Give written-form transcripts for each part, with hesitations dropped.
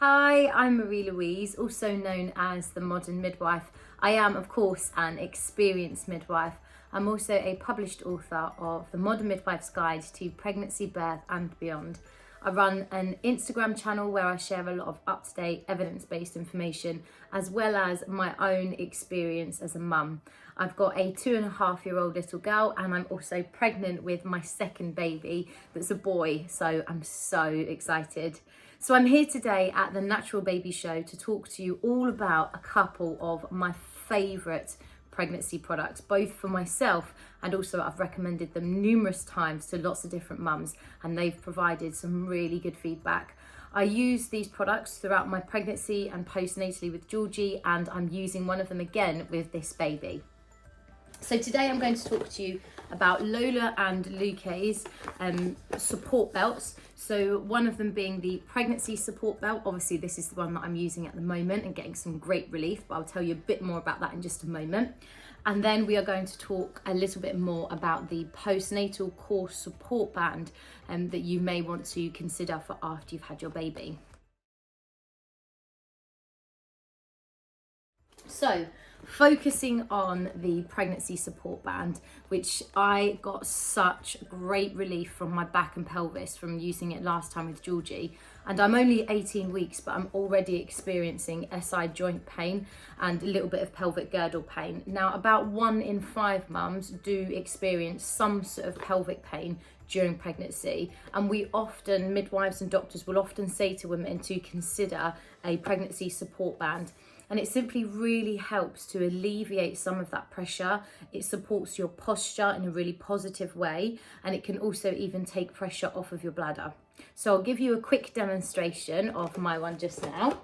Hi, I'm Marie Louise, also known as the Modern Midwife. I am, of course, an experienced midwife. I'm also a published author of the Modern Midwife's Guide to Pregnancy, Birth and Beyond. I run an Instagram channel where I share a lot of up-to-date evidence-based information as well as my own experience as a mum. I've got a 2.5-year-old little girl and I'm also pregnant with my second baby that's a boy, so I'm so excited. So I'm here today at the Natural Baby Show to talk to you all about a couple of my favourite pregnancy products, both for myself and also I've recommended them numerous times to lots of different mums and they've provided some really good feedback. I use these products throughout my pregnancy and postnatally with Georgie, and I'm using one of them again with this baby. So today I'm going to talk to you about Lola and Lykke's support belts. So one of them being the pregnancy support belt. Obviously this is the one that I'm using at the moment and getting some great relief, but I'll tell you a bit more about that in just a moment. And then we are going to talk a little bit more about the postnatal core support band that you may want to consider for after you've had your baby. So, focusing on the pregnancy support band, which I got such great relief from my back and pelvis from using it last time with Georgie, and I'm only 18 weeks but I'm already experiencing SI joint pain and a little bit of pelvic girdle pain. Now about 1 in 5 mums do experience some sort of pelvic pain during pregnancy, and we often, midwives and doctors will often say to women to consider a pregnancy support band. And it simply really helps to alleviate some of that pressure. It supports your posture in a really positive way, and it can also even take pressure off of your bladder. So I'll give you a quick demonstration of my one just now,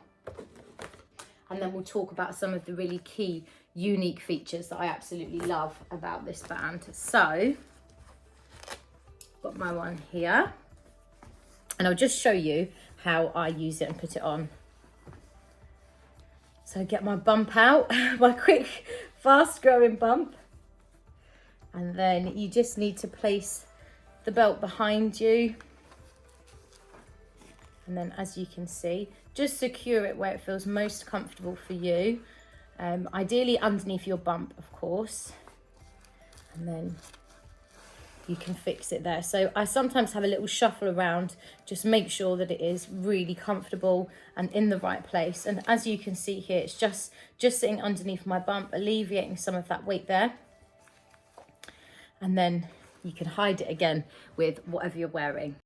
and then we'll talk about some of the really key unique features that I absolutely love about this band. So, got my one here, and I'll just show you how I use it and put it on. So get my bump out, my quick, fast growing bump. And then you just need to place the belt behind you. And then as you can see, just secure it where it feels most comfortable for you. Ideally underneath your bump, of course. And then you can fix it there. So I sometimes have a little shuffle around, just make sure that it is really comfortable and in the right place. And as you can see here, it's just sitting underneath my bump, alleviating some of that weight there. And then you can hide it again with whatever you're wearing.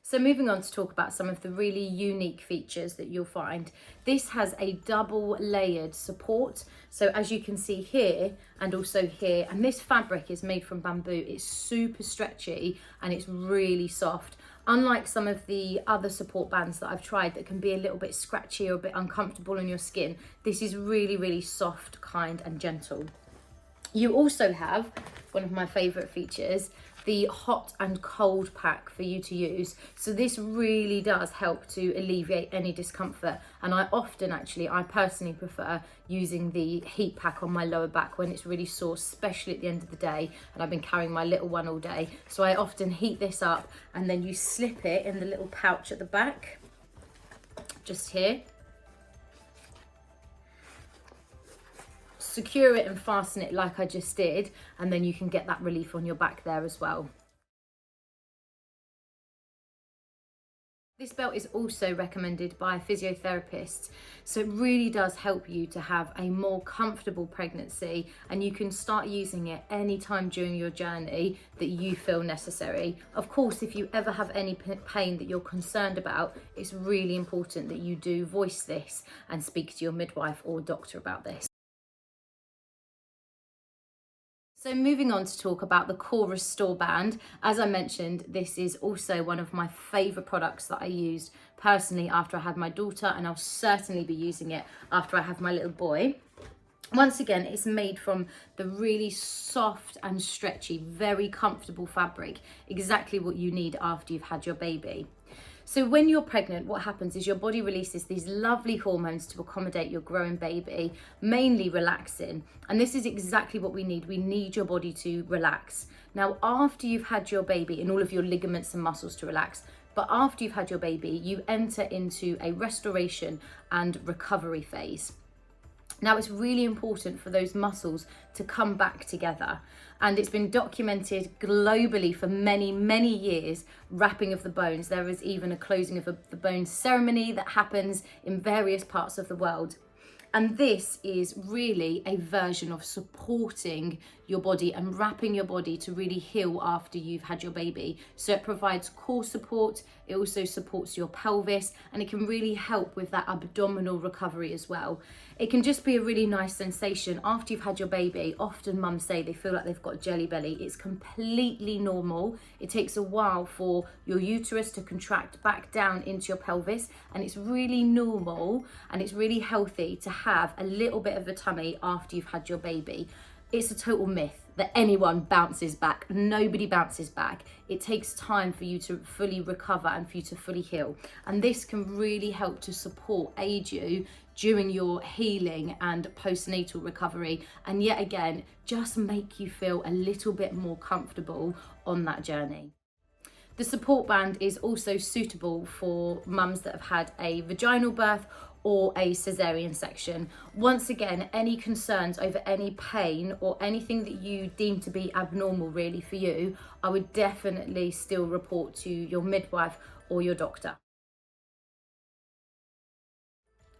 So moving on to talk about some of the really unique features that you'll find. This has a double layered support. So as you can see here and also here, and this fabric is made from bamboo. It's super stretchy and it's really soft. Unlike some of the other support bands that I've tried that can be a little bit scratchy or a bit uncomfortable on your skin, this is really, really soft, kind and gentle. You also have one of my favourite features, the hot and cold pack for you to use. So this really does help to alleviate any discomfort. And I personally prefer using the heat pack on my lower back when it's really sore, especially at the end of the day. And I've been carrying my little one all day. So I often heat this up and then you slip it in the little pouch at the back, just here. Secure it and fasten it like I just did, and then you can get that relief on your back there as well. This belt is also recommended by physiotherapists, so it really does help you to have a more comfortable pregnancy, and you can start using it anytime during your journey that you feel necessary. Of course, if you ever have any pain that you're concerned about, it's really important that you do voice this and speak to your midwife or doctor about this. So moving on to talk about the Core Restore Band. As I mentioned, this is also one of my favourite products that I used personally after I had my daughter, and I'll certainly be using it after I have my little boy. Once again, it's made from the really soft and stretchy, very comfortable fabric, exactly what you need after you've had your baby. So when you're pregnant, what happens is your body releases these lovely hormones to accommodate your growing baby, mainly relaxin. And this is exactly what we need. We need your body to relax. Now, after you've had your baby and all of your ligaments and muscles to relax, But after you've had your baby, you enter into a restoration and recovery phase. Now, it's really important for those muscles to come back together. And it's been documented globally for many, many years, wrapping of the bones. There is even a closing of the bones ceremony that happens in various parts of the world. And this is really a version of supporting your body and wrapping your body to really heal after you've had your baby. So it provides core support, it also supports your pelvis, and it can really help with that abdominal recovery as well. It can just be a really nice sensation after you've had your baby. Often mums say they feel like they've got jelly belly. It's completely normal. It takes a while for your uterus to contract back down into your pelvis, and it's really normal and it's really healthy to have a little bit of a tummy after you've had your baby. It's a total myth that anyone bounces back. Nobody bounces back. It takes time for you to fully recover and for you to fully heal. And this can really help to aid you during your healing and postnatal recovery. And yet again, just make you feel a little bit more comfortable on that journey. The support band is also suitable for mums that have had a vaginal birth or a cesarean section. Once again, any concerns over any pain or anything that you deem to be abnormal really for you, I would definitely still report to your midwife or your doctor.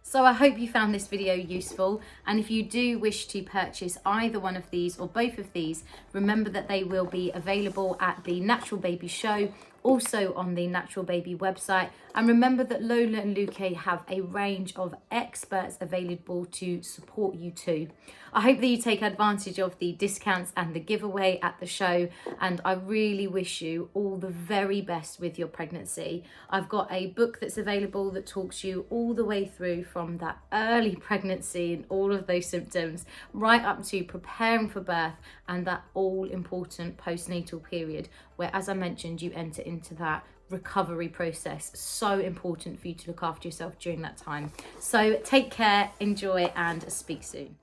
So I hope you found this video useful, and if you do wish to purchase either one of these or both of these, remember that they will be available at the Natural Baby Show, also on the Natural Baby website. And remember that Lola and Lykke have a range of experts available to support you too. I hope that you take advantage of the discounts and the giveaway at the show, and I really wish you all the very best with your pregnancy. I've got a book that's available that talks you all the way through from that early pregnancy and all of those symptoms right up to preparing for birth and that all important postnatal period where, as I mentioned, you enter into that recovery process. So important for you to look after yourself during that time. So take care, enjoy, and speak soon.